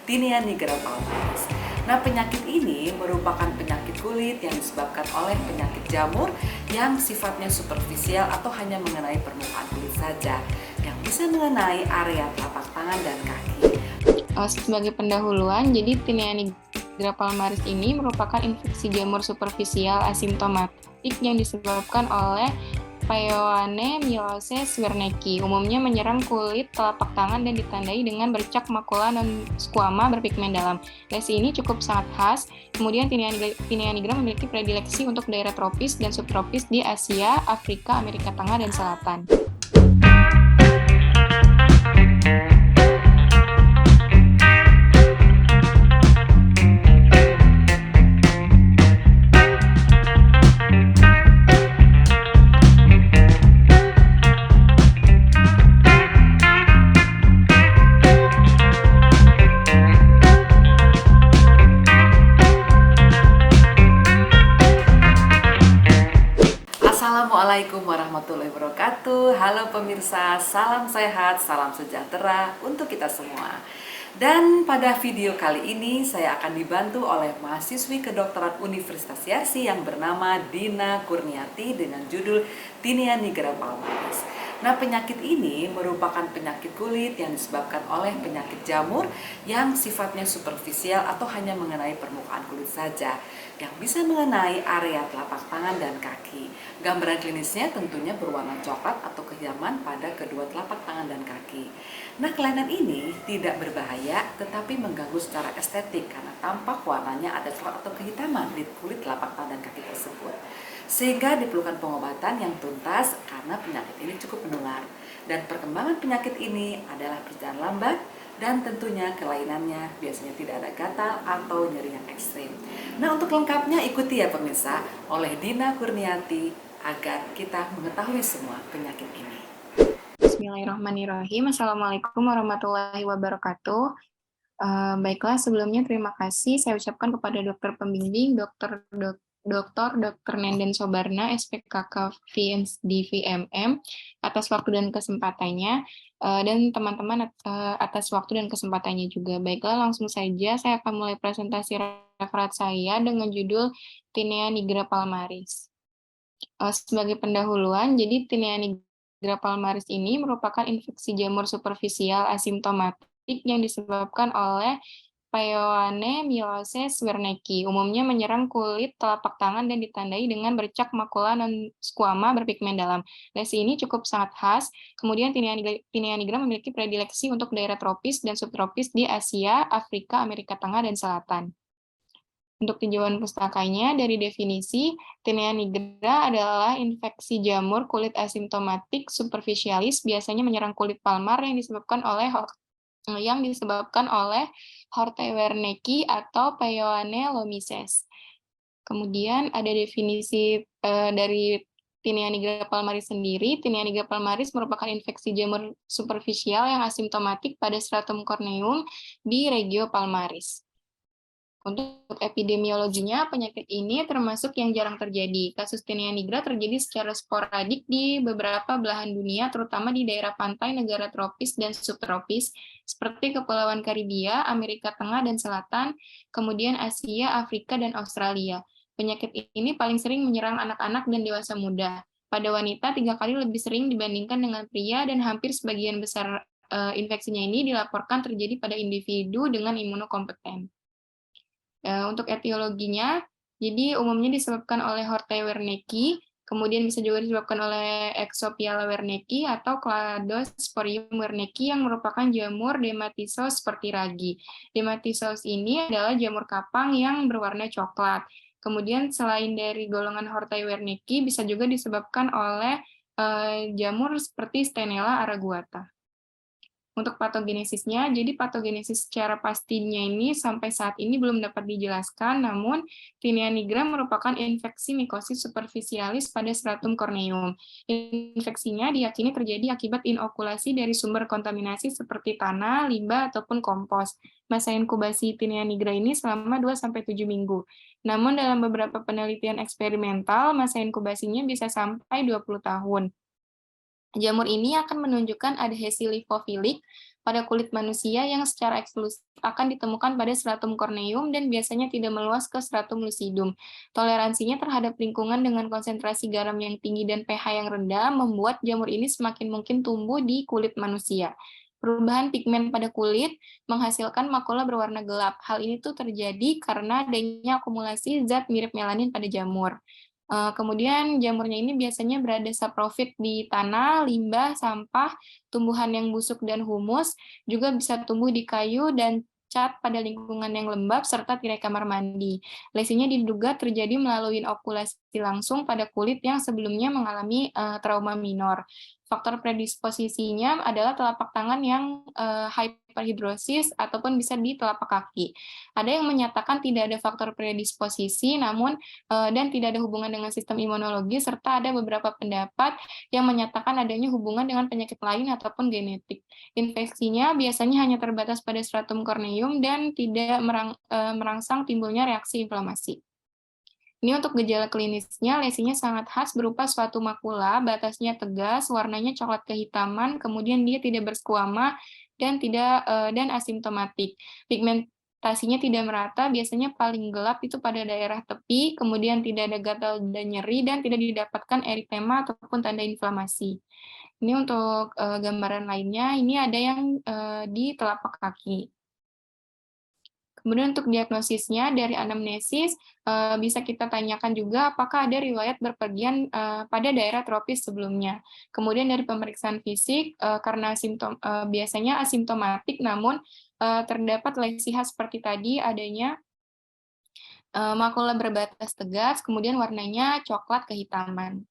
Tinea nigra palmaris. Nah, penyakit ini merupakan penyakit kulit yang disebabkan oleh penyakit jamur yang sifatnya superficial atau hanya mengenai permukaan kulit saja, yang bisa mengenai area telapak tangan dan kaki. Sebagai pendahuluan, jadi Tinea nigra palmaris ini merupakan infeksi jamur superficial asimptomatik yang disebabkan oleh Pyoane myeloses wernicke. Umumnya menyerang kulit telapak tangan dan ditandai dengan bercak makula non-squama berpigmen dalam. Lesi ini cukup sangat khas. Kemudian Tinea nigra memiliki predileksi untuk daerah tropis dan subtropis di Asia, Afrika, Amerika Tengah, dan Selatan. Assalamualaikum warahmatullahi wabarakatuh. Halo pemirsa, salam sehat, salam sejahtera untuk kita semua. Dan pada video kali ini saya akan dibantu oleh mahasiswi kedokteran Universitas Yarsi yang bernama Dina Kurniati dengan judul Tinea nigra palmaris. Nah, penyakit ini merupakan penyakit kulit yang disebabkan oleh penyakit jamur yang sifatnya superficial atau hanya mengenai permukaan kulit saja, yang bisa mengenai area telapak tangan dan kaki. Gambaran klinisnya tentunya berwarna coklat atau kehitaman pada kedua telapak tangan dan kaki. Nah, kelainan ini tidak berbahaya tetapi mengganggu secara estetik karena tampak warnanya ada coklat atau kehitaman di kulit telapak tangan dan kaki tersebut. Sehingga diperlukan pengobatan yang tuntas karena penyakit ini cukup menular. Dan perkembangan penyakit ini adalah berjalan lambat dan tentunya kelainannya biasanya tidak ada gatal atau nyeri yang ekstrim. Nah, untuk lengkapnya ikuti ya pemirsa oleh Dina Kurniati agar kita mengetahui semua penyakit ini. Bismillahirrahmanirrahim. Assalamualaikum warahmatullahi wabarakatuh. Baiklah, sebelumnya terima kasih saya ucapkan kepada dokter pembimbing, Dr. Nenden Sobarna, SPKK VMD VMM, atas waktu dan kesempatannya, dan teman-teman atas waktu dan kesempatannya juga. Baiklah, langsung saja saya akan mulai presentasi referat saya dengan judul Tinea nigra palmaris. Sebagai pendahuluan, jadi Tinea nigra palmaris ini merupakan infeksi jamur superficial asimptomatik yang disebabkan oleh Pyoane myeloses wernicke. Umumnya menyerang kulit telapak tangan dan ditandai dengan bercak makula non-squama berpigmen dalam. Lesi ini cukup sangat khas. Kemudian Tinea nigra memiliki predileksi untuk daerah tropis dan subtropis di Asia, Afrika, Amerika Tengah, dan Selatan. Untuk tinjauan pustakanya, dari definisi, Tinea nigra adalah infeksi jamur kulit asimptomatik superficialis, biasanya menyerang kulit palmar yang disebabkan oleh Horte wernicke atau Pyoane lomices. Kemudian ada definisi dari Tinea nigra palmaris sendiri. Tinea nigra palmaris merupakan infeksi jamur superficial yang asimptomatik pada stratum corneum di regio palmaris. Untuk epidemiologinya, penyakit ini termasuk yang jarang terjadi. Kasus Tinea nigra terjadi secara sporadik di beberapa belahan dunia, terutama di daerah pantai negara tropis dan subtropis, seperti Kepulauan Karibia, Amerika Tengah dan Selatan, kemudian Asia, Afrika, dan Australia. Penyakit ini paling sering menyerang anak-anak dan dewasa muda. Pada wanita, 3 kali lebih sering dibandingkan dengan pria, dan hampir sebagian besar infeksinya ini dilaporkan terjadi pada individu dengan imunokompeten. Untuk etiologinya, jadi umumnya disebabkan oleh Horte wernicke, kemudian bisa juga disebabkan oleh Exopiala wernicke atau Cladosporium wernicke yang merupakan jamur Dematisos seperti ragi. Dematisos ini adalah jamur kapang yang berwarna coklat. Kemudian selain dari golongan Horte wernicke, bisa juga disebabkan oleh jamur seperti Stenella araguata. Untuk patogenesisnya, jadi patogenesis secara pastinya ini sampai saat ini belum dapat dijelaskan, namun Tinea nigra merupakan infeksi mikosis superficialis pada stratum corneum. Infeksinya diyakini terjadi akibat inokulasi dari sumber kontaminasi seperti tanah, limbah, ataupun kompos. Masa inkubasi Tinea nigra ini selama 2-7 minggu. Namun dalam beberapa penelitian eksperimental, masa inkubasinya bisa sampai 20 tahun. Jamur ini akan menunjukkan adhesi lipofilik pada kulit manusia yang secara eksklusif akan ditemukan pada stratum corneum dan biasanya tidak meluas ke stratum lucidum. Toleransinya terhadap lingkungan dengan konsentrasi garam yang tinggi dan pH yang rendah membuat jamur ini semakin mungkin tumbuh di kulit manusia. Perubahan pigmen pada kulit menghasilkan makula berwarna gelap. Hal ini tuh terjadi karena adanya akumulasi zat mirip melanin pada jamur. Kemudian jamurnya ini biasanya berada saprofit di tanah, limbah, sampah, tumbuhan yang busuk dan humus, juga bisa tumbuh di kayu dan cat pada lingkungan yang lembab serta tirai kamar mandi. Lesinya diduga terjadi melalui inokulasi langsung pada kulit yang sebelumnya mengalami trauma minor. Faktor predisposisinya adalah telapak tangan yang hyperhidrosis ataupun bisa di telapak kaki. Ada yang menyatakan tidak ada faktor predisposisi, namun dan tidak ada hubungan dengan sistem imunologi, serta ada beberapa pendapat yang menyatakan adanya hubungan dengan penyakit lain ataupun genetik. Infeksinya biasanya hanya terbatas pada stratum corneum dan tidak merangsang timbulnya reaksi inflamasi. Ini untuk gejala klinisnya, lesinya sangat khas berupa suatu makula, batasnya tegas, warnanya coklat kehitaman, kemudian dia tidak berskuama dan dan asimptomatik. Pigmentasinya tidak merata, biasanya paling gelap itu pada daerah tepi, kemudian tidak ada gatal dan nyeri, dan tidak didapatkan eritema ataupun tanda inflamasi. Ini untuk gambaran lainnya, ini ada yang di telapak kaki. Kemudian untuk diagnosisnya dari anamnesis bisa kita tanyakan juga apakah ada riwayat berpergian pada daerah tropis sebelumnya. Kemudian dari pemeriksaan fisik karena biasanya asimptomatik namun terdapat lesi khas seperti tadi adanya makula berbatas tegas, kemudian warnanya coklat kehitaman.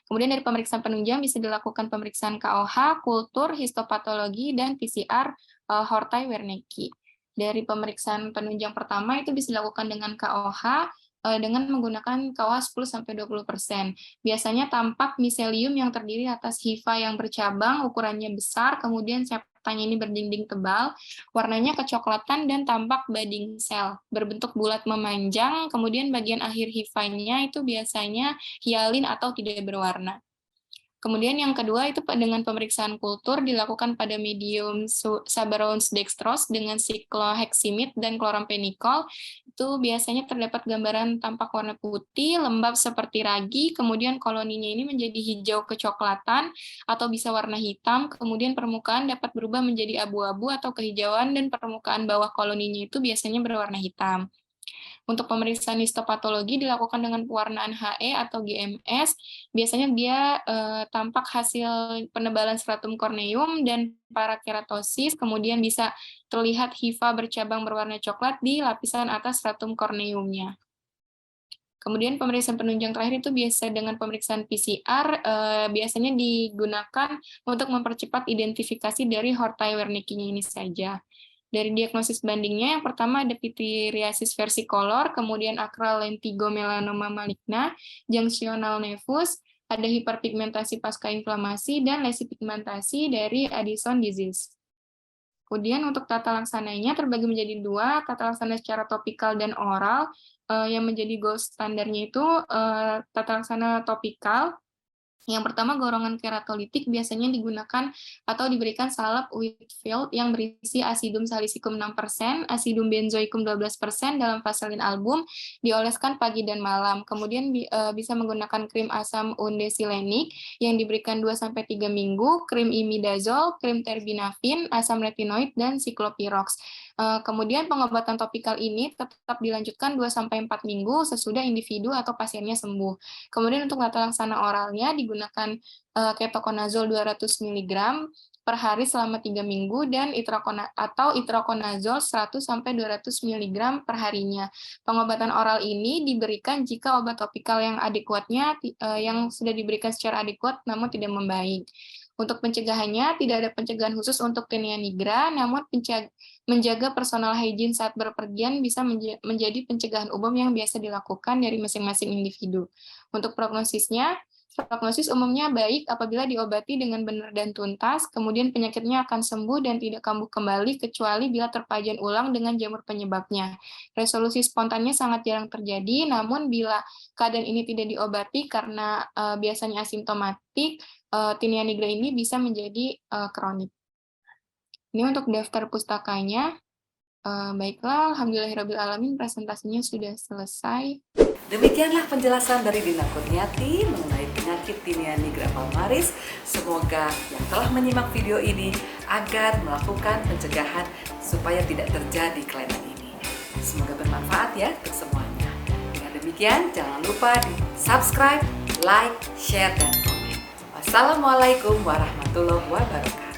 Kemudian dari pemeriksaan penunjang bisa dilakukan pemeriksaan KOH, kultur, histopatologi, dan PCR Hortai-Wernicke. Dari pemeriksaan penunjang pertama itu bisa dilakukan dengan KOH dengan menggunakan KOH 10-20%. Biasanya tampak miselium yang terdiri atas hifa yang bercabang, ukurannya besar, kemudian septanya ini berdinding tebal, warnanya kecoklatan dan tampak budding cell, berbentuk bulat memanjang, kemudian bagian akhir hifanya itu biasanya hialin atau tidak berwarna. Kemudian yang kedua itu dengan pemeriksaan kultur dilakukan pada medium Sabarounce dextrose dengan sikloheksimid dan klorampenikol. Itu biasanya terdapat gambaran tampak warna putih, lembab seperti ragi, kemudian koloninya ini menjadi hijau kecoklatan atau bisa warna hitam, kemudian permukaan dapat berubah menjadi abu-abu atau kehijauan dan permukaan bawah koloninya itu biasanya berwarna hitam. Untuk pemeriksaan histopatologi dilakukan dengan pewarnaan HE atau GMS. Biasanya dia tampak hasil penebalan stratum corneum dan parakeratosis, kemudian bisa terlihat hifa bercabang berwarna coklat di lapisan atas stratum corneumnya. Kemudian pemeriksaan penunjang terakhir itu biasa dengan pemeriksaan PCR, biasanya digunakan untuk mempercepat identifikasi dari Hortai-Wernicke-nya ini saja. Dari diagnosis bandingnya, yang pertama ada pityriasis versicolor, kemudian acral lentigo melanoma maligna, junctional nevus, ada hiperpigmentasi pasca inflamasi, dan lesi pigmentasi dari Addison disease. Kemudian untuk tata laksananya terbagi menjadi dua, tata laksana secara topikal dan oral. Yang menjadi gold standarnya itu tata laksana topikal. Yang pertama, gorongan keratolitik biasanya digunakan atau diberikan salep Whitfield yang berisi asidum salicicum 6%, asidum benzoikum 12% dalam vaselin album, dioleskan pagi dan malam. Kemudian bisa menggunakan krim asam undesilenik yang diberikan 2-3 minggu, krim imidazol, krim terbinafin, asam retinoid, dan siklopirox. Kemudian pengobatan topikal ini tetap dilanjutkan 2-4 minggu sesudah individu atau pasiennya sembuh. Kemudian untuk tata laksana oralnya digunakan ketoconazole 200 mg per hari selama 3 minggu dan itraconazole 100-200 mg per harinya. Pengobatan oral ini diberikan jika obat topikal yang adekuatnya yang sudah diberikan secara adekuat namun tidak membaik. Untuk pencegahannya, tidak ada pencegahan khusus untuk tinea nigra, namun menjaga personal hygiene saat berpergian bisa menjadi pencegahan umum yang biasa dilakukan dari masing-masing individu. Untuk prognosisnya, prognosis umumnya baik apabila diobati dengan benar dan tuntas, kemudian penyakitnya akan sembuh dan tidak kambuh kembali kecuali bila terpajan ulang dengan jamur penyebabnya. Resolusi spontannya sangat jarang terjadi, namun bila keadaan ini tidak diobati karena biasanya asimptomatik, tinea nigra ini bisa menjadi kronik. Ini untuk daftar pustakanya. Baiklah, alhamdulillahirrabbilalamin, presentasinya sudah selesai. Demikianlah penjelasan dari Dina Kurniati mengenai penyakit tinea nigra palmaris. Semoga yang telah menyimak video ini agar melakukan pencegahan supaya tidak terjadi kelainan ini. Semoga bermanfaat ya untuk semuanya. Dengan demikian, jangan lupa di subscribe, like, share, dan komen. Wassalamualaikum warahmatullahi wabarakatuh.